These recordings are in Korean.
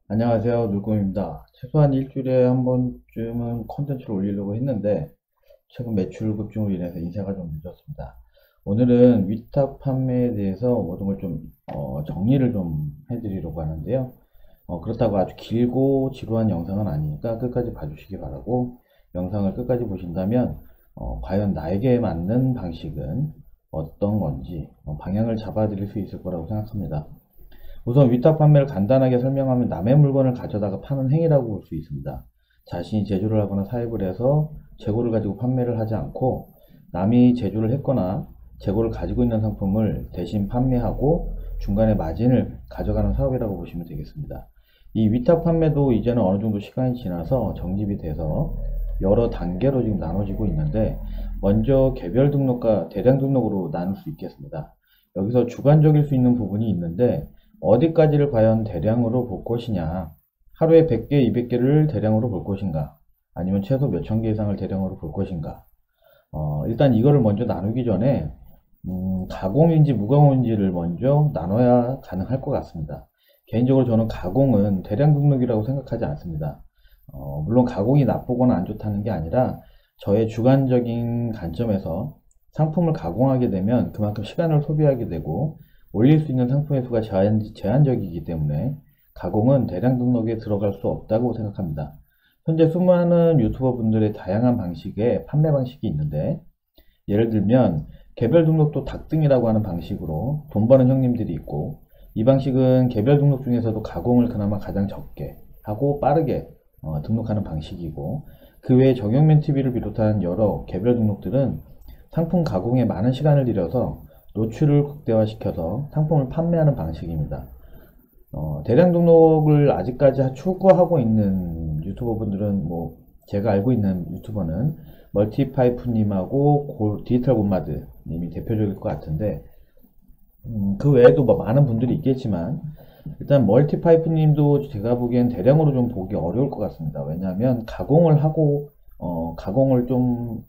안녕하세요. 놀꿈입니다. 최소한 일주일에 한 번쯤은 컨텐츠를 올리려고 했는데 최근 매출 급증으로 인해서 인쇄가 좀 늦었습니다. 오늘은 위탁 판매에 대해서 모든 걸 좀 정리를 좀 해드리려고 하는데요. 그렇다고 아주 길고 지루한 영상은 아니니까 끝까지 봐주시기 바라고, 영상을 끝까지 보신다면 과연 나에게 맞는 방식은 어떤 건지 방향을 잡아드릴 수 있을 거라고 생각합니다. 우선 위탁 판매를 간단하게 설명하면 남의 물건을 가져다가 파는 행위라고 볼 수 있습니다. 자신이 제조를 하거나 사입을 해서 재고를 가지고 판매를 하지 않고, 남이 제조를 했거나 재고를 가지고 있는 상품을 대신 판매하고 중간에 마진을 가져가는 사업이라고 보시면 되겠습니다. 이 위탁 판매도 이제는 어느 정도 시간이 지나서 정립이 돼서 여러 단계로 지금 나눠지고 있는데, 먼저 개별 등록과 대량 등록으로 나눌 수 있겠습니다. 여기서 주관적일 수 있는 부분이 있는데, 어디까지를 과연 대량으로 볼 것이냐, 하루에 100개, 200개를 대량으로 볼 것인가, 아니면 최소 몇천 개 이상을 대량으로 볼 것인가. 일단 이거를 먼저 나누기 전에 가공인지 무가공인지를 먼저 나눠야 가능할 것 같습니다. 개인적으로 저는 가공은 대량 등록이라고 생각하지 않습니다. 물론 가공이 나쁘거나 안 좋다는 게 아니라, 저의 주관적인 관점에서 상품을 가공하게 되면 그만큼 시간을 소비하게 되고 올릴 수 있는 상품의 수가 제한적이기 때문에 가공은 대량 등록에 들어갈 수 없다고 생각합니다. 현재 수많은 유튜버 분들의 다양한 방식의 판매 방식이 있는데, 예를 들면 개별 등록도 닭등이라고 하는 방식으로 돈 버는 형님들이 있고, 이 방식은 개별 등록 중에서도 가공을 그나마 가장 적게 하고 빠르게 등록하는 방식이고, 그 외에 정영민 TV를 비롯한 여러 개별 등록들은 상품 가공에 많은 시간을 들여서 노출을 극대화시켜서 상품을 판매하는 방식입니다. 대량 등록을 아직까지 추구하고 있는 유튜버 분들은, 뭐 제가 알고 있는 유튜버는 멀티파이프님하고 디지털 곰마드 님이 대표적일 것 같은데, 그 외에도 뭐 많은 분들이 있겠지만, 일단 멀티파이프 님도 제가 보기엔 대량으로 좀 보기 어려울 것 같습니다. 왜냐하면 가공을 하고 가공을 좀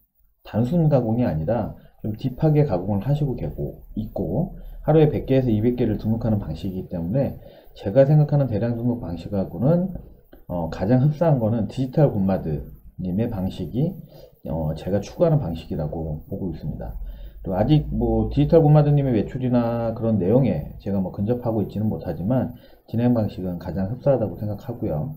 단순 가공이 아니라 좀 딥하게 가공을 하시고 계고 있고, 하루에 100개에서 200개를 등록하는 방식이기 때문에 제가 생각하는 대량 등록 방식하고는 가장 흡사한 거는 디지털 곰마드 님의 방식이 제가 추구하는 방식이라고 보고 있습니다. 그리고 아직 뭐 디지털 곰마드님의 매출이나 그런 내용에 제가 뭐 근접하고 있지는 못하지만 진행 방식은 가장 흡사하다고 생각하고요.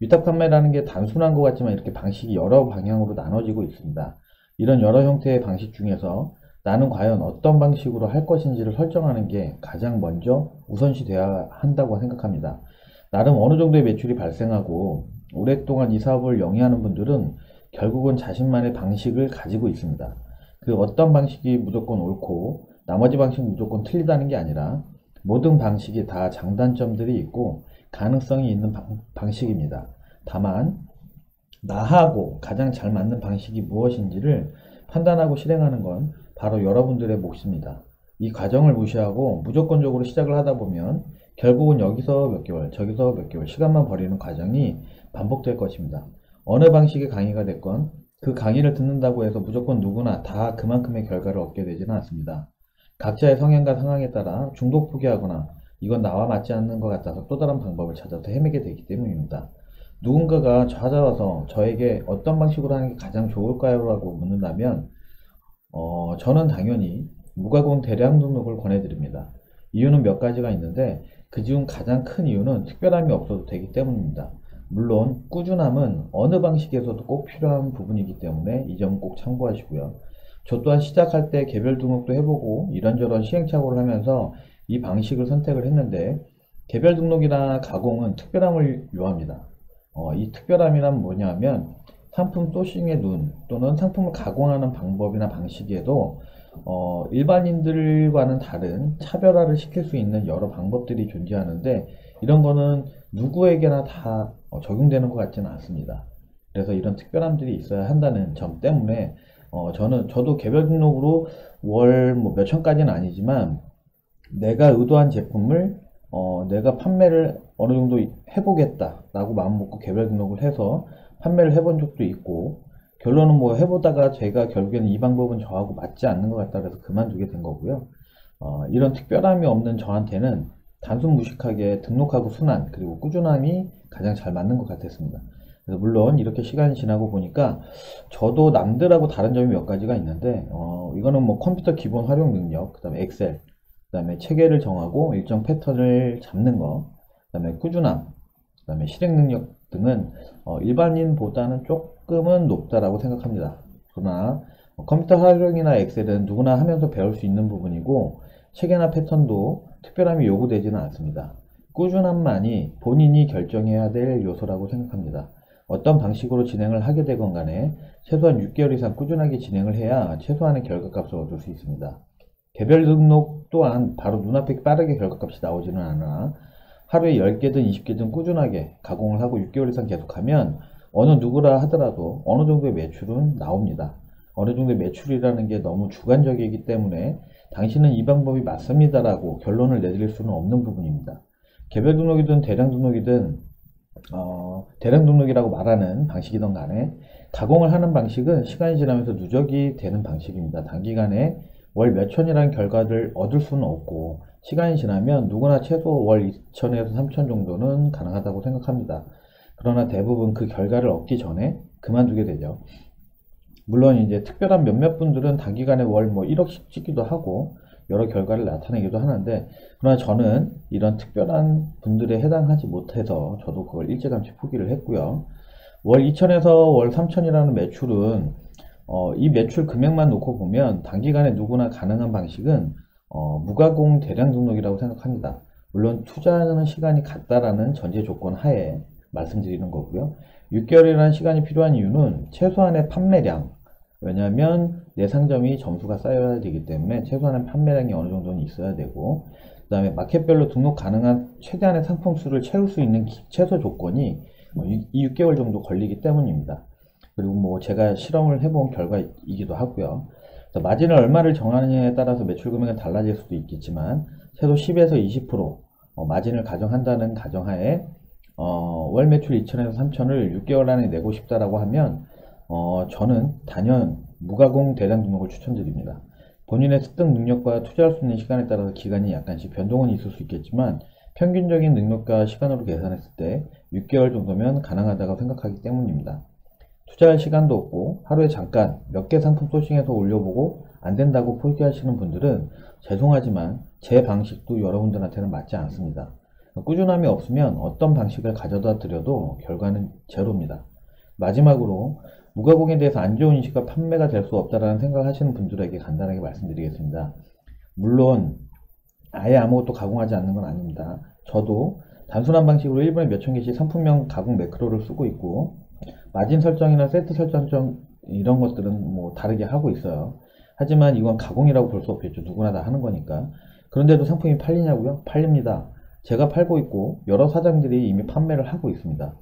위탁 판매라는 게 단순한 것 같지만 이렇게 방식이 여러 방향으로 나눠지고 있습니다. 이런 여러 형태의 방식 중에서 나는 과연 어떤 방식으로 할 것인지를 설정하는 게 가장 먼저 우선시 되어야 한다고 생각합니다. 나름 어느 정도의 매출이 발생하고 오랫동안 이 사업을 영위하는 분들은 결국은 자신만의 방식을 가지고 있습니다. 그 어떤 방식이 무조건 옳고 나머지 방식은 무조건 틀리다는 게 아니라, 모든 방식이 다 장단점들이 있고 가능성이 있는 방식입니다. 다만 나하고 가장 잘 맞는 방식이 무엇인지를 판단하고 실행하는 건 바로 여러분들의 몫입니다. 이 과정을 무시하고 무조건적으로 시작을 하다 보면 결국은 여기서 몇 개월, 저기서 몇 개월 시간만 버리는 과정이 반복될 것입니다. 어느 방식의 강의가 됐건 그 강의를 듣는다고 해서 무조건 누구나 다 그만큼의 결과를 얻게 되지는 않습니다. 각자의 성향과 상황에 따라 중독 포기하거나 이건 나와 맞지 않는 것 같아서 또 다른 방법을 찾아서 헤매게 되기 때문입니다. 누군가가 찾아와서 저에게 어떤 방식으로 하는 게 가장 좋을까요? 라고 묻는다면 저는 당연히 무가공 대량 등록을 권해드립니다. 이유는 몇 가지가 있는데, 그 중 가장 큰 이유는 특별함이 없어도 되기 때문입니다. 물론 꾸준함은 어느 방식에서도 꼭 필요한 부분이기 때문에 이 점은 꼭 참고하시고요. 저 또한 시작할 때 개별 등록도 해보고 이런저런 시행착오를 하면서 이 방식을 선택을 했는데, 개별 등록이나 가공은 특별함을 요합니다. 이 특별함이란 뭐냐면, 상품 소싱의 눈 또는 상품을 가공하는 방법이나 방식에도 일반인들과는 다른 차별화를 시킬 수 있는 여러 방법들이 존재하는데, 이런 거는 누구에게나 다 적용되는 것 같지는 않습니다. 그래서 이런 특별함들이 있어야 한다는 점 때문에 저도 개별 등록으로 월 뭐 몇천까지는 아니지만 내가 의도한 제품을 내가 판매를 어느 정도 해보겠다 라고 마음 먹고 개별 등록을 해서 판매를 해본 적도 있고, 결론은 뭐 해보다가 제가 결국에는 이 방법은 저하고 맞지 않는 것 같다 그래서 그만두게 된 거고요. 이런 특별함이 없는 저한테는 단순 무식하게 등록하고 순환 그리고 꾸준함이 가장 잘 맞는 것 같았습니다. 그래서 물론 이렇게 시간이 지나고 보니까 저도 남들하고 다른 점이 몇 가지가 있는데 이거는 뭐 컴퓨터 기본 활용 능력, 그 다음에 엑셀, 그 다음에 체계를 정하고 일정 패턴을 잡는 거, 그 다음에 꾸준함, 그 다음에 실행 능력 등은 일반인보다는 조금은 높다라고 생각합니다. 그러나 컴퓨터 활용이나 엑셀은 누구나 하면서 배울 수 있는 부분이고 체계나 패턴도 특별함이 요구되지는 않습니다. 꾸준함만이 본인이 결정해야 될 요소라고 생각합니다. 어떤 방식으로 진행을 하게 되건 간에 최소한 6개월 이상 꾸준하게 진행을 해야 최소한의 결과값을 얻을 수 있습니다. 개별 등록 또한 바로 눈앞에 빠르게 결과값이 나오지는 않아 하루에 10개든 20개든 꾸준하게 가공을 하고 6개월 이상 계속하면 어느 누구라 하더라도 어느 정도의 매출은 나옵니다. 어느 정도의 매출이라는 게 너무 주관적이기 때문에 당신은 이 방법이 맞습니다라고 결론을 내릴 수는 없는 부분입니다. 개별 등록이든 대량 등록이든 대량 등록이라고 말하는 방식이든 간에 가공을 하는 방식은 시간이 지나면서 누적이 되는 방식입니다. 단기간에 월 몇천이라는 결과를 얻을 수는 없고 시간이 지나면 누구나 최소 월 2천에서 3천 정도는 가능하다고 생각합니다. 그러나 대부분 그 결과를 얻기 전에 그만두게 되죠. 물론 이제 특별한 몇몇 분들은 단기간에 월 뭐 1억씩 찍기도 하고 여러 결과를 나타내기도 하는데 그러나 저는 이런 특별한 분들에 해당하지 못해서 저도 그걸 일찌감치 포기를 했고요. 월 2천에서 월 3천이라는 매출은 이 매출 금액만 놓고 보면 단기간에 누구나 가능한 방식은 무가공 대량 등록이라고 생각합니다. 물론 투자하는 시간이 같다라는 전제 조건 하에 말씀드리는 거고요. 6개월이라는 시간이 필요한 이유는 최소한의 판매량, 왜냐하면 내 상점이 점수가 쌓여야 되기 때문에 최소한의 판매량이 어느 정도는 있어야 되고 그 다음에 마켓별로 등록 가능한 최대한의 상품 수를 채울 수 있는 최소 조건이 이 6개월 정도 걸리기 때문입니다. 그리고 뭐 제가 실험을 해본 결과이기도 하고요. 마진을 얼마를 정하느냐에 따라서 매출 금액은 달라질 수도 있겠지만 최소 10에서 20% 마진을 가정한다는 가정하에 월 매출 2천에서 3천을 6개월 안에 내고 싶다라고 하면 저는 단연 무가공 대량 등록을 추천드립니다. 본인의 습득 능력과 투자할 수 있는 시간에 따라서 기간이 약간씩 변동은 있을 수 있겠지만 평균적인 능력과 시간으로 계산했을 때 6개월 정도면 가능하다고 생각하기 때문입니다. 투자할 시간도 없고 하루에 잠깐 몇 개 상품 소싱해서 올려보고 안된다고 포기하시는 분들은 죄송하지만 제 방식도 여러분들한테는 맞지 않습니다. 꾸준함이 없으면 어떤 방식을 가져다 드려도 결과는 제로입니다. 마지막으로 무가공에 대해서 안 좋은 인식과 판매가 될 수 없다라는 생각을 하시는 분들에게 간단하게 말씀드리겠습니다. 물론 아예 아무것도 가공하지 않는 건 아닙니다. 저도 단순한 방식으로 1분에 몇천 개씩 상품명 가공 매크로를 쓰고 있고 마진 설정이나 세트 설정 이런 것들은 뭐 다르게 하고 있어요. 하지만 이건 가공이라고 볼 수 없겠죠. 누구나 다 하는 거니까. 그런데도 상품이 팔리냐고요? 팔립니다. 제가 팔고 있고 여러 사장들이 이미 판매를 하고 있습니다.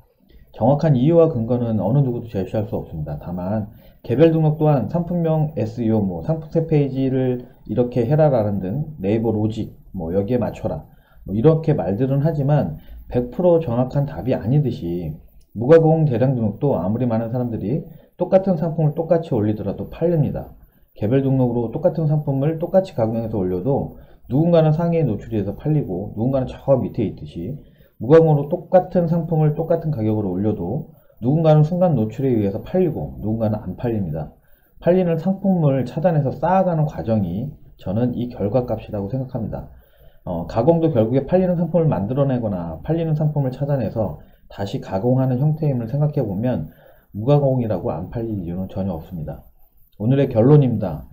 정확한 이유와 근거는 어느 누구도 제시할 수 없습니다. 다만 개별 등록 또한 상품명 SEO, 뭐 상품 세 페이지를 이렇게 해라라는 등 네이버 로직, 뭐 여기에 맞춰라, 뭐 이렇게 말들은 하지만 100% 정확한 답이 아니듯이 무가공 대량 등록도 아무리 많은 사람들이 똑같은 상품을 똑같이 올리더라도 팔립니다. 개별 등록으로 똑같은 상품을 똑같이 가공해서 올려도 누군가는 상위에 노출이 돼서 팔리고 누군가는 저 밑에 있듯이 무가공으로 똑같은 상품을 똑같은 가격으로 올려도 누군가는 순간 노출에 의해서 팔리고 누군가는 안 팔립니다. 팔리는 상품을 차단해서 쌓아가는 과정이 저는 이 결과값이라고 생각합니다. 가공도 결국에 팔리는 상품을 만들어내거나 팔리는 상품을 차단해서 다시 가공하는 형태임을 생각해보면 무가공이라고 안 팔릴 이유는 전혀 없습니다. 오늘의 결론입니다.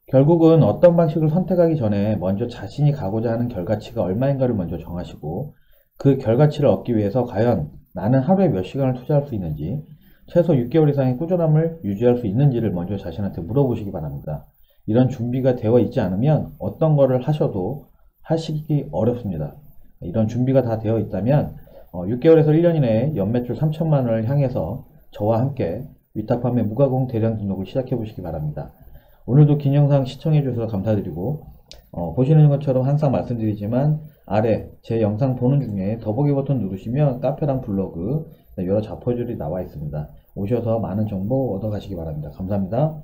결국은 어떤 방식을 선택하기 전에 먼저 자신이 가고자 하는 결과치가 얼마인가를 먼저 정하시고 그 결과치를 얻기 위해서 과연 나는 하루에 몇 시간을 투자할 수 있는지 최소 6개월 이상의 꾸준함을 유지할 수 있는지를 먼저 자신한테 물어보시기 바랍니다. 이런 준비가 되어 있지 않으면 어떤 거를 하셔도 하시기 어렵습니다. 이런 준비가 다 되어 있다면 6개월에서 1년 이내에 연매출 3천만 원을 향해서 저와 함께 위탁판매 무가공 대량 등록을 시작해 보시기 바랍니다. 오늘도 긴 영상 시청해 주셔서 감사드리고 보시는 것처럼 항상 말씀드리지만 아래 제 영상 보는 중에 더보기 버튼 누르시면 카페랑 블로그 여러 자포들이 나와 있습니다. 오셔서 많은 정보 얻어 가시기 바랍니다. 감사합니다.